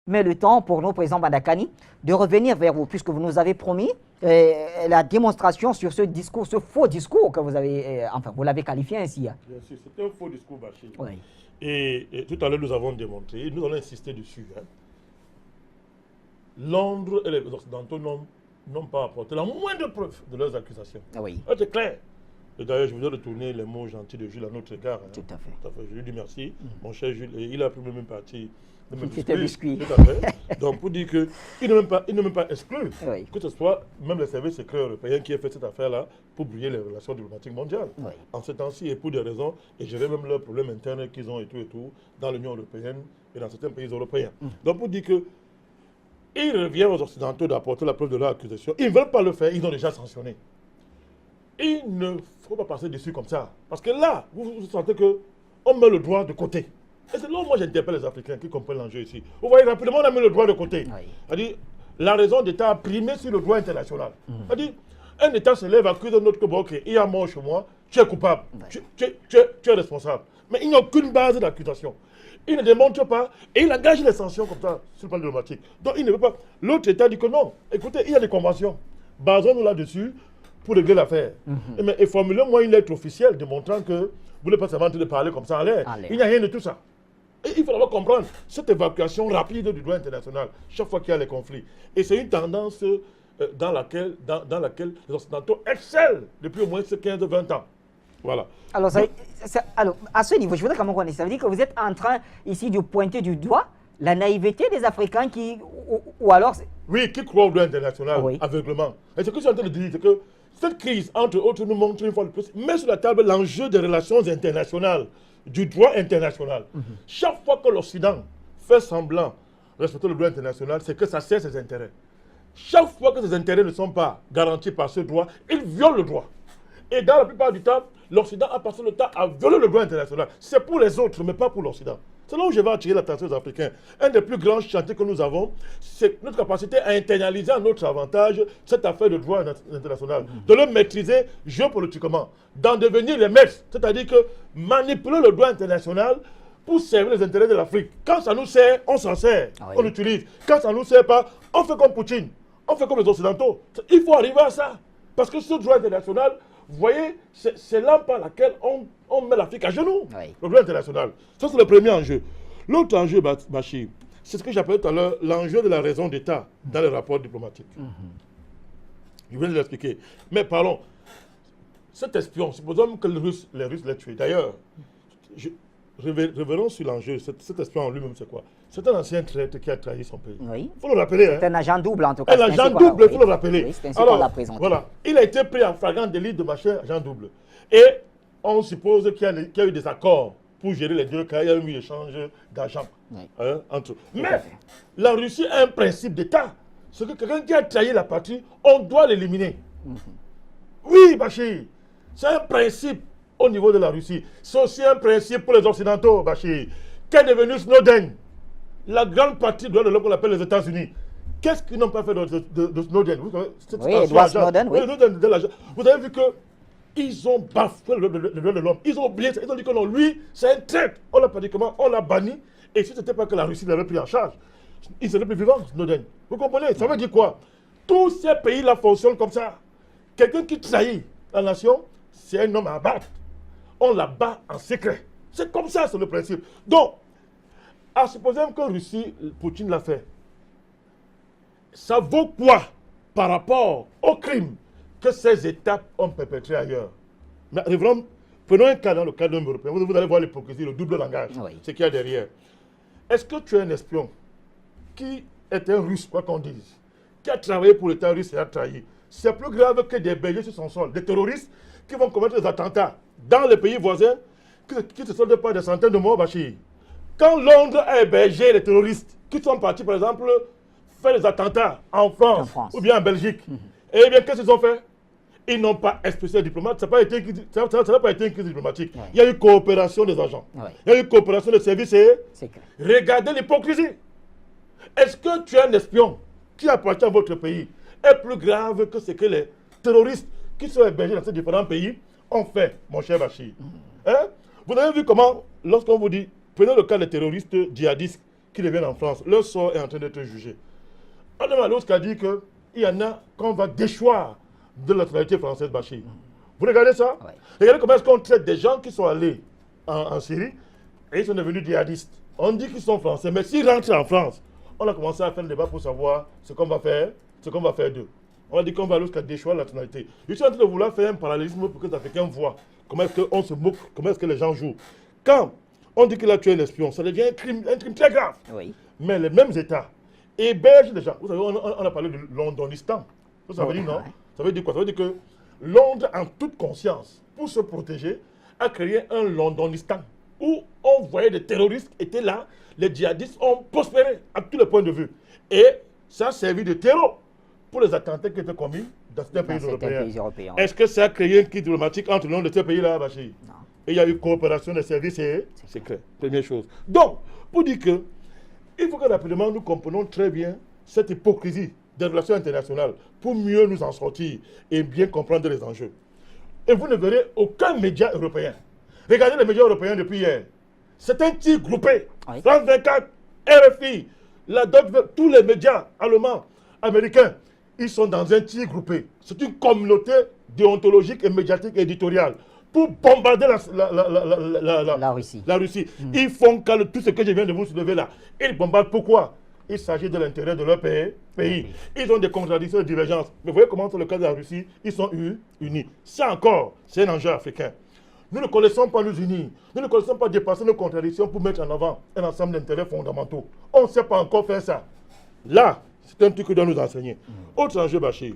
met le temps pour nous, président Bandakani, de revenir vers vous, puisque vous nous avez promis la démonstration sur ce discours, ce faux discours que vous avez, enfin, vous l'avez qualifié ainsi. Bien sûr, c'était un faux discours, Bachir. Oui. Et tout à l'heure, nous avons démontré, et nous allons insister dessus. Londres et les Occidentaux n'ont pas apporté la moindre preuve de leurs accusations. Oui. C'est clair. Et d'ailleurs, je voudrais retourner les mots gentils de Jules à notre égard. Tout à fait. Tout à fait. Je lui dis merci, mon cher Jules. Et il a pris même partie de mes biscuits. Tout à fait. Donc, pour dire qu'il n'est même pas exclu Oui. que ce soit même les services secrets européens qui aient fait cette affaire-là pour brouiller les relations diplomatiques mondiales. Oui. En ce temps-ci, et pour des raisons, et gérer même leurs problèmes internes qu'ils ont et tout, dans l'Union européenne et dans certains pays européens. Donc, pour dire que il revient aux Occidentaux d'apporter la preuve de leur accusation. Ils ne veulent pas le faire, ils ont déjà sanctionné. Il ne faut pas passer dessus comme ça. Parce que là, vous sentez qu'on met le droit de côté. Et c'est là où moi j'interpelle les Africains qui comprennent l'enjeu ici. Vous voyez, rapidement, on a mis le droit de côté. Oui. C'est-à-dire, la raison d'État a primé sur le droit international. C'est-à-dire, un État se lève, accuse un autre que bon, ok, il y a mort chez moi, tu es coupable, tu es responsable. Mais il n'y a aucune base d'accusation. Il ne démontre pas et il engage les sanctions comme ça sur le plan diplomatique. Donc il ne veut pas. L'autre État dit que non. Écoutez, il y a des conventions. Basons-nous là-dessus pour régler l'affaire. Et formulez-moi une lettre officielle démontrant que vous n'êtes pas seulement en train de parler comme ça en l'air. Il n'y a rien de tout ça. Et il faut comprendre cette évacuation rapide du droit international chaque fois qu'il y a les conflits. Et c'est une tendance dans laquelle les Occidentaux excellent depuis au moins 15-20 ans. Voilà. Alors, alors, à ce niveau, je voudrais quand même connaître. Ça veut dire que vous êtes en train ici de pointer du doigt la naïveté des Africains qui. Ou alors. Oui, qui croient au droit international, oui, aveuglement. Et ce que je suis en train de dire, c'est que cette crise, entre autres, nous montre une fois de plus, met sur la table l'enjeu des relations internationales, du droit international. Chaque fois que l'Occident fait semblant de respecter le droit international, c'est que ça sert ses intérêts. Chaque fois que ses intérêts ne sont pas garantis par ce droit, il viole le droit. Et dans la plupart du temps, l'Occident a passé le temps à violer le droit international. C'est pour les autres, mais pas pour l'Occident. C'est là où je vais attirer l'attention des Africains. Un des plus grands chantiers que nous avons, c'est notre capacité à internaliser à notre avantage cette affaire de droit international. De le maîtriser géopolitiquement, d'en devenir les maîtres. C'est-à-dire que manipuler le droit international pour servir les intérêts de l'Afrique. Quand ça nous sert, on s'en sert, on l'utilise. Quand ça ne nous sert pas, on fait comme Poutine, on fait comme les Occidentaux. Il faut arriver à ça. Parce que ce droit international, vous voyez, c'est là par laquelle on met l'Afrique à genoux, le droit international. Ça, c'est le premier enjeu. L'autre enjeu, Bachir, c'est ce que j'appelais tout à l'heure l'enjeu de la raison d'État dans les rapports diplomatiques. Je viens de l'expliquer. Mais parlons, cet espion, supposons que les Russes l'aient tué. D'ailleurs, revenons sur l'enjeu. Cet espion en lui-même, c'est quoi? C'est un ancien traître qui a trahi son pays. Il faut le rappeler. C'est un agent double, en tout cas. Un agent double, il faut le rappeler. Oui, c'est ainsi qu'on l'a présenté. Voilà. Il a été pris en flagrant délit de machin agent double. Et on suppose qu'il y a eu des accords pour gérer les deux cas. Il y a eu un échange d'argent entre eux. Mais la Russie a un principe d'État. C'est que quelqu'un qui a trahi la patrie, on doit l'éliminer. Oui, Bachir. C'est un principe au niveau de la Russie. C'est aussi un principe pour les Occidentaux, Bachir. Qu'est devenu Snowden? La grande partie de l'Europe qu'on appelle les États-Unis. Qu'est-ce qu'ils n'ont pas fait de Snowden? Oui, Edward Snowden, oui. Vous avez vu qu'ils ont bafoué le droit de l'homme. Ils ont oublié ça. Ils ont dit que non, lui, c'est un traître. On l'a pratiquement, on l'a banni. Et si ce n'était pas que la Russie l'avait pris en charge, il serait plus vivant, Snowden. Vous comprenez? Ça veut dire quoi? Tous ces pays-là fonctionnent comme ça. Quelqu'un qui trahit la nation, c'est un homme à abattre. On la bat en secret. C'est comme ça, c'est le principe. Donc, à supposer que Russie, Poutine l'a fait, ça vaut quoi par rapport au crime que ces États ont perpétré ailleurs? Mais prenons un cas dans le cadre européen. Vous allez voir l'hypocrisie, le double langage, ce qu'il y a derrière. Est-ce que tu es un espion qui est un Russe, quoi qu'on dise, qui a travaillé pour l'État russe et a trahi? C'est plus grave que des Belges sur son sol, des terroristes qui vont commettre des attentats dans les pays voisins, qui ne se sont pas des centaines de morts, Bachir. Quand Londres a hébergé les terroristes qui sont partis, par exemple, faire des attentats en France ou bien en Belgique, eh bien, qu'est-ce qu'ils ont fait? Ils n'ont pas expulsé les diplomates. Ça n'a pas été une crise diplomatique. Il y a eu coopération des agents. Il y a eu coopération des services. Regardez l'hypocrisie. Est-ce que tu es un espion qui appartient à votre pays est plus grave que ce que les terroristes qui sont hébergés dans ces différents pays ont fait, mon cher Bachir? Vous avez vu comment, lorsqu'on vous dit, prenez le cas des terroristes djihadistes qui reviennent en France, leur sort est en train d'être jugé. Adam Alosk a dit qu'il y en a qu'on va déchoir de la nationalité française, Bachir. Vous regardez ça? Ouais. Regardez comment est-ce qu'on traite des gens qui sont allés en Syrie et ils sont devenus djihadistes. On dit qu'ils sont français, mais s'ils rentrent en France, on a commencé à faire le débat pour savoir ce qu'on va faire d'eux. On a dit qu'on va jusqu'à déchoir la nationalité. Je suis en train de vouloir faire un parallélisme pour que les Africains voient comment est-ce qu'on se moque, comment est-ce que les gens jouent. Quand on dit qu'il a tué un espion, ça devient un crime très grave. Oui. Mais les mêmes États hébergent des gens. Vous savez, on a parlé de Londonistan. Ça veut dire non? Ça veut dire quoi? Ça veut dire que Londres, en toute conscience, pour se protéger, a créé un Londonistan où on voyait des terroristes qui étaient là, les djihadistes ont prospéré à tous les points de vue. Et ça a servi de terreau pour les attentats qui étaient commis dans certains pays européens. Est-ce que ça a créé un kit diplomatique entre l'un de ces pays-là, Bachir? Non. Et il y a eu coopération des services secrets. Première chose. Donc, pour dire que, il faut que rapidement nous comprenions très bien cette hypocrisie des relations internationales pour mieux nous en sortir et bien comprendre les enjeux. Et vous ne verrez aucun média européen. Regardez les médias européens depuis hier. C'est un tir groupé. Oui. France 24, RFI, la Deutsche Welle, tous les médias allemands, américains, ils sont dans un tir groupé. C'est une communauté déontologique et médiatique et éditoriale pour bombarder La Russie. La Russie. Ils font tout ce que je viens de vous soulever là. Ils bombardent. Pourquoi? Il s'agit de l'intérêt de leur pays. Ils ont des contradictions et des divergences. Mais vous voyez comment c'est le cas de la Russie, ils sont unis. Ça encore, c'est un enjeu africain. Nous ne connaissons pas nous unir. Nous ne connaissons pas dépasser nos contradictions pour mettre en avant un ensemble d'intérêts fondamentaux. On ne sait pas encore faire ça. Là, c'est un truc que doit nous enseigner. Autre enjeu, Bachir.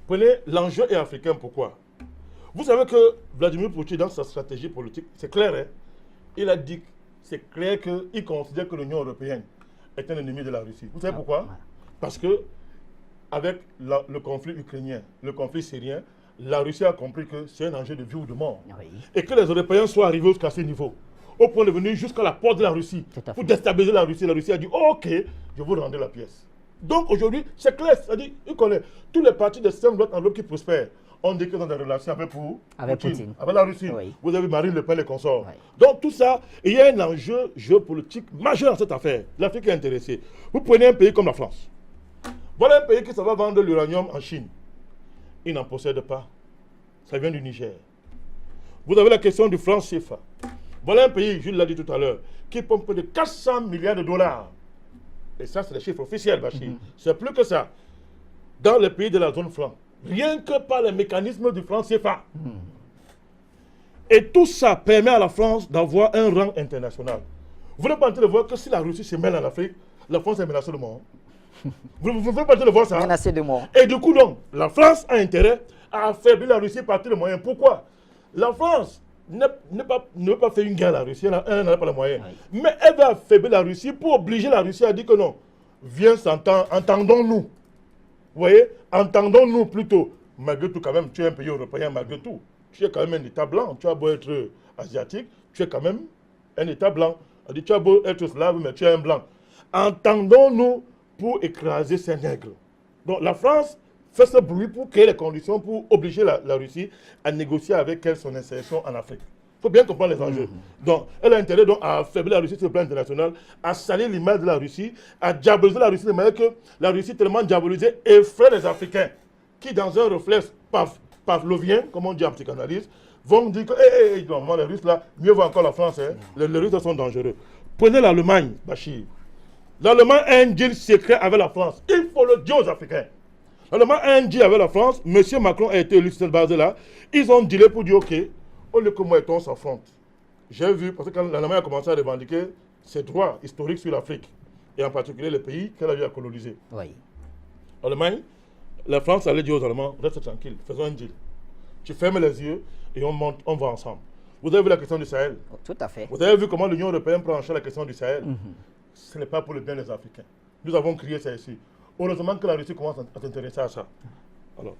Prenez l'enjeu est africain. Pourquoi? Vous savez que Vladimir Poutine, dans sa stratégie politique, c'est clair, hein? Il a dit, c'est clair qu'il considère que l'Union européenne est un ennemi de la Russie. Vous savez pourquoi? Parce que avec le conflit ukrainien, le conflit syrien, la Russie a compris que c'est un enjeu de vie ou de mort. Oui. Et que les Européens soient arrivés jusqu'à ce niveau, au point de venir jusqu'à la porte de la Russie, pour déstabiliser la Russie. La Russie a dit, oh, ok, je vous rendrai la pièce. Donc aujourd'hui, c'est clair, c'est-à-dire, il connaît tous les partis de système droite en Europe qui prospèrent. On dit qu'ils ont des relations avec Poutine, avec la Russie. Oui. Vous avez Marine Le Pen et consorts. Oui. Donc tout ça, il y a un enjeu géopolitique majeur dans cette affaire. L'Afrique est intéressée. Vous prenez un pays comme la France. Voilà un pays qui va vendre l'uranium en Chine. Il n'en possède pas. Ça vient du Niger. Vous avez la question du franc CFA. Voilà un pays, Jules l'a dit tout à l'heure, qui pompe de 400 milliards de dollars. Et ça, c'est les chiffres officiels, Bachir. C'est plus que ça. Dans les pays de la zone franc. Rien que par les mécanismes du franc CFA. Et tout ça permet à la France d'avoir un rang international. Vous n'êtes pas en train de voir que si la Russie se mêle en Afrique, la France est menacée de mort. Vous n'êtes pas en train de voir ça? Menacée de mort. Et du coup, donc, la France a intérêt à affaiblir la Russie par tous les moyens. Pourquoi? La France ne veut pas faire une guerre à la Russie, elle n'a pas les moyens. Oui. Mais elle va affaiblir la Russie pour obliger la Russie à dire que non, viens s'entendre, entendons-nous. Vous voyez? Entendons-nous plutôt. Malgré tout, quand même, tu es un pays européen, malgré tout. Tu es quand même un État blanc. Tu as beau être asiatique, tu es quand même un État blanc. Tu as beau être slave, mais tu es un blanc. Entendons-nous pour écraser ces nègres. Donc la France fait ce bruit pour créer les conditions pour obliger la Russie à négocier avec elle son insertion en Afrique. Il faut bien comprendre les enjeux. Donc, elle a intérêt donc, à affaiblir la Russie sur le plan international, à salir l'image de la Russie, à diaboliser la Russie de manière que la Russie, tellement diabolisée, effraie les Africains qui, dans un réflexe pavlovien, comme on dit en psychanalyse, vont dire que non, les Russes là, mieux vaut encore la France, hein. Les Russes sont dangereux. Prenez l'Allemagne, Bachir. L'Allemagne a un deal secret avec la France. Il faut le dire aux Africains. L'Allemagne a un deal avec la France. M. Macron a été élu sur cette base-là. Ils ont dealé pour dire, OK, au lieu que moi et toi on s'affronte. J'ai vu, parce que quand l'Allemagne a commencé à revendiquer ses droits historiques sur l'Afrique, et en particulier les pays qu'elle a eu à coloniser. Oui. L'Allemagne, la France allait dire aux Allemands, reste tranquille, faisons un deal. Tu fermes les yeux et on monte, on va ensemble. Vous avez vu la question du Sahel? Tout à fait. Vous avez vu comment l'Union européenne prend en charge la question du Sahel? Ce n'est pas pour le bien des Africains. Nous avons crié ça ici. Heureusement que la Russie commence à s'intéresser à ça. Alors,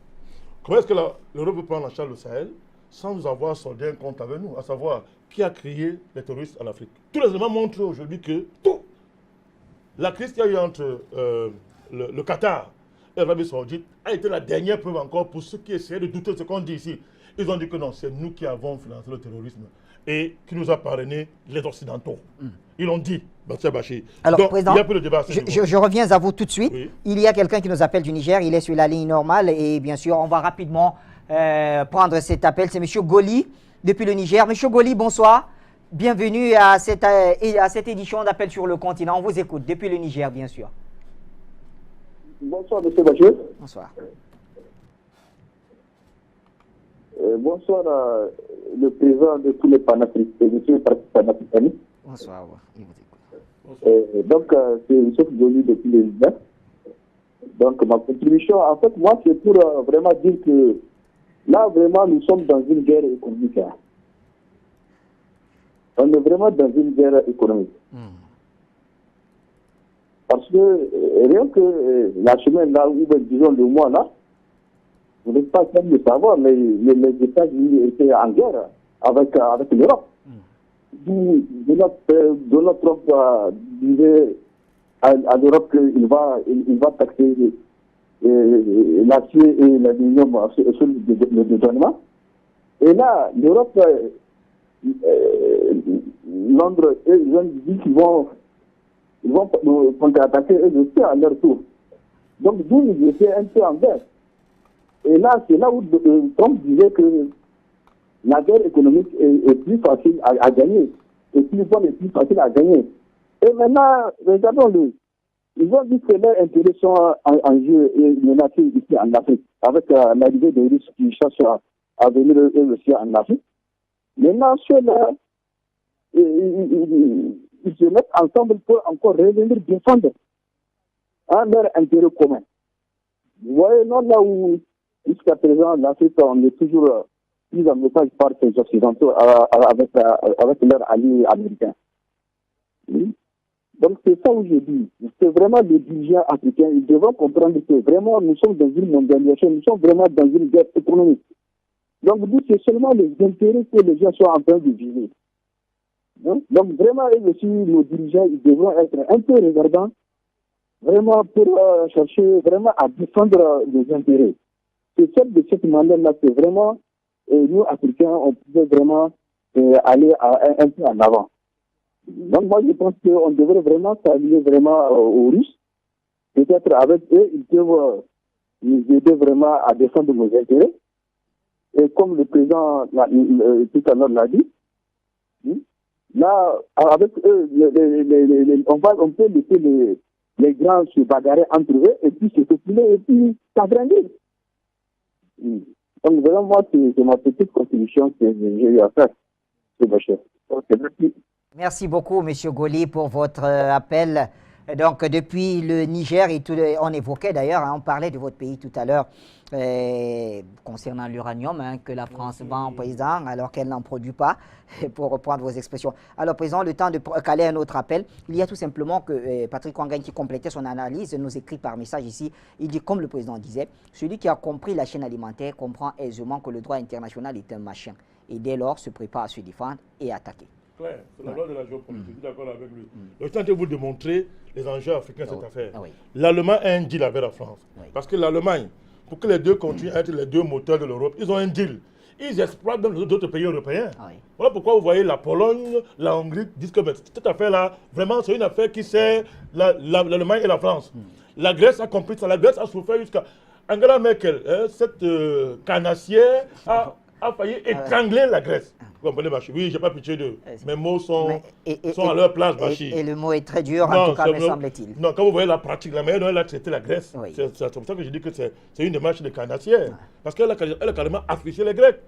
comment est-ce que l'Europe peut prendre en charge le Sahel sans nous avoir soldé un compte avec nous, à savoir qui a créé les terroristes en Afrique? Tous les éléments montrent aujourd'hui que la crise qu'il y a eu entre le Qatar et l'Arabie Saoudite a été la dernière preuve encore pour ceux qui essaient de douter de ce qu'on dit ici. Ils ont dit que non, c'est nous qui avons financé le terrorisme et qui nous a parrainé les Occidentaux. Ils l'ont dit, Bachir. Alors, donc, Président, il y a plus de débat. je reviens à vous tout de suite. Oui. Il y a quelqu'un qui nous appelle du Niger, il est sur la ligne normale et bien sûr, on va rapidement prendre cet appel. C'est M. Goli depuis le Niger. M. Goli, bonsoir. Bienvenue à cette édition d'Appel sur le continent. On vous écoute depuis le Niger, bien sûr. Bonsoir, M. Bachir. Bonsoir. Bonsoir le président de tous les panafricanistes. Bonsoir, il vous écoute. Donc, c'est Youssef Goli depuis le Niger. Donc, ma contribution, en fait, moi, c'est pour vraiment dire que là, vraiment, nous sommes dans une guerre économique. Hein. On est vraiment dans une guerre économique. Parce que rien que la semaine là, où disons le mois là, vous n'êtes pas capable de savoir, mais les États-Unis étaient en guerre avec l'Europe. Donald Trump disait à l'Europe qu'il va taxer l'acier et l'aluminium sur le dédouanement. Et là, l'Europe, Londres, ils ont dit qu'ils vont contre-attaquer eux aussi à leur tour. Donc, d'où ils étaient un peu en guerre. Et là, c'est là où Trump disait que la guerre économique est plus facile à gagner, est plus bonne et plus facile à gagner. Et maintenant, regardons-le. Ils ont dit que leurs intérêts sont en jeu et menacés ici en Afrique, avec l'arrivée des Russes qui cherchent à venir eux aussi en Afrique. Maintenant, ceux-là, ils se mettent ensemble pour encore revenir défendre leur intérêt commun. Vous voyez, non, là où, jusqu'à présent, l'Afrique, on est toujours pris en message par ces Occidentaux avec leurs alliés américains. Oui. Donc, c'est ça où je dis. C'est vraiment les dirigeants africains. Ils devront comprendre que vraiment, nous sommes dans une mondialisation, nous sommes vraiment dans une guerre économique. Donc, c'est seulement les intérêts que les gens sont en train de viser. Donc, vraiment, eux aussi, nos dirigeants, ils devront être un peu regardants, vraiment pour chercher vraiment à défendre les intérêts. C'est de cette manière-là que vraiment, nous, Africains, on pouvait vraiment aller un peu en avant. Donc, moi, je pense qu'on devrait vraiment s'allier vraiment aux Russes. Peut-être avec eux, ils peuvent nous aider vraiment à défendre nos intérêts. Et comme le président tout à l'heure l'a dit, là, avec eux, on peut laisser les grands se bagarrer entre eux et puis se populer et puis s'agrandir. Donc, vraiment, moi, c'est ma petite contribution que j'ai eu à faire. Merci beaucoup, M. Goli, pour votre appel. Donc, depuis le Niger, on évoquait d'ailleurs, on parlait de votre pays tout à l'heure, concernant l'uranium, que la France vend en Président, alors qu'elle n'en produit pas, pour reprendre vos expressions. Alors, Président, le temps de caler un autre appel, il y a tout simplement que Patrick Ouangani, qui complétait son analyse, nous écrit par message ici, il dit, comme le Président disait, celui qui a compris la chaîne alimentaire comprend aisément que le droit international est un machin, et dès lors se prépare à se défendre et attaquer. C'est la loi de la géopolitique, je suis d'accord avec lui. Je suis en train de vous démontrer les enjeux africains de cette affaire. Oui. L'Allemagne a un deal avec la France. Oui. Parce que l'Allemagne, pour que les deux continuent à être les deux moteurs de l'Europe, ils ont un deal. Ils exploitent même les autres pays européens. Oui. Voilà pourquoi vous voyez la Pologne, la Hongrie disent que cette affaire-là, vraiment, c'est une affaire qui sert l'Allemagne et la France. La Grèce a compris ça. La Grèce a souffert jusqu'à... Angela Merkel, cette carnassière, a failli étrangler la Grèce. Vous comprenez, Bachir? Oui, je n'ai pas pitié d'eux. Mes mots sont à leur place, Bachir. Et le mot est très dur, en tout cas, me semble-t-il. Non, quand vous voyez la pratique, la manière dont elle a traité la Grèce, Oui. c'est pour ça que je dis que c'est une démarche de carnassière. Parce qu'elle a carrément affiché les Grecs.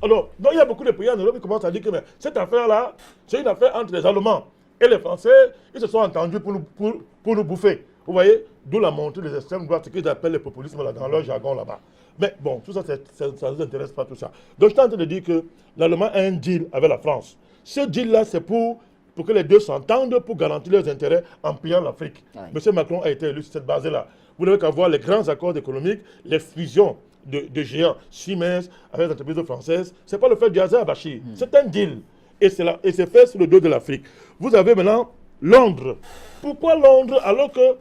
Alors, donc, il y a beaucoup de pays en Europe qui commencent à dire que mais, cette affaire-là, c'est une affaire entre les Allemands et les Français. Ils se sont entendus pour nous bouffer. Vous voyez? D'où la montée des extrêmes droites, ce qu'ils appellent le populisme dans leur jargon là-bas. Mais bon, tout ça, ça ne nous intéresse pas tout ça. Donc, je suis en train de dire que l'Allemagne a un deal avec la France. Ce deal-là, c'est pour que les deux s'entendent pour garantir leurs intérêts en pillant l'Afrique. Oui. M. Macron a été élu sur cette base-là. Vous n'avez qu'à voir les grands accords économiques, les fusions de géants Siemens avec les entreprises françaises. Ce n'est pas le fait du hasard, Bachir. C'est un deal. Et c'est fait sur le dos de l'Afrique. Vous avez maintenant Londres. Pourquoi Londres alors que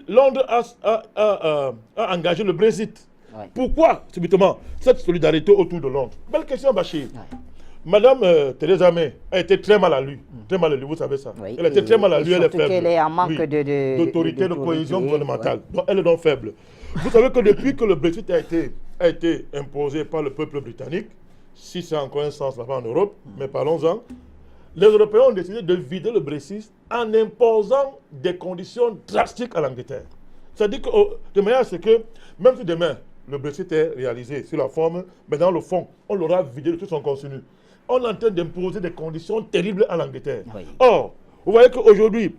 Londres a engagé le Brexit? Oui. Pourquoi, subitement, cette solidarité autour de Londres? Belle question, Bachir. Oui. Madame Theresa May a été très mal à lui. Très mal à lui, vous savez ça. Oui. Elle a été très mal à lui, elle est surtout faible. qu'elle est en manque Oui. D'autorité, de cohésion gouvernementale. Ouais. Donc, elle est donc faible. Vous savez que depuis que le Brexit a été imposé par le peuple britannique, si c'est encore un sens là-bas en Europe, mais parlons-en, les Européens ont décidé de vider le Brexit en imposant des conditions drastiques à l'Angleterre. C'est-à-dire que, de manière à ce que, même si demain, le Brexit est réalisé sur la forme, mais dans le fond, on l'aura vidé de tout son contenu. On est en train d'imposer des conditions terribles à l'Angleterre. Oui. Or, vous voyez qu'aujourd'hui,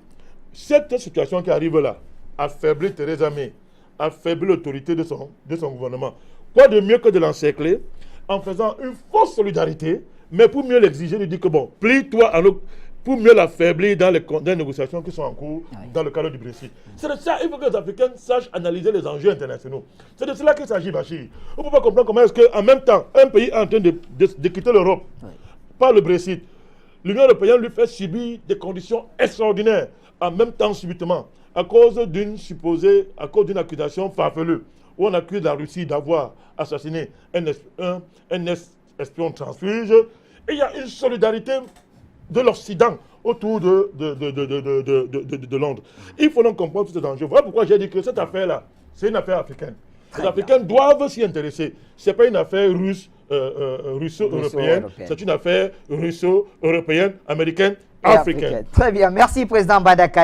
cette situation qui arrive là, affaiblit Theresa May, affaiblit l'autorité de son gouvernement. Quoi de mieux que de l'encercler en faisant une fausse solidarité, mais pour mieux l'exiger, de dire que bon, plie-toi à nous, pour mieux l'affaiblir dans les négociations qui sont en cours dans le cadre du Brexit. C'est de ça, il faut que les Africains sachent analyser les enjeux internationaux. C'est de cela qu'il s'agit, Bachir. On ne peut pas comprendre comment est-ce qu'en même temps, un pays est en train de quitter l'Europe par le Brexit. L'Union européenne lui fait subir des conditions extraordinaires, en même temps subitement, à cause d'une accusation farfelue, où on accuse la Russie d'avoir assassiné un espion transfuge. Et il y a une solidarité de l'Occident autour de Londres. Il faut donc comprendre tous ces enjeux. Voilà pourquoi j'ai dit que cette affaire-là, c'est une affaire africaine. Les Africains doivent s'y intéresser. Ce n'est pas une affaire russo-européenne, c'est une affaire russo-européenne, américaine, africaine. Très bien. Merci, Président Badaka.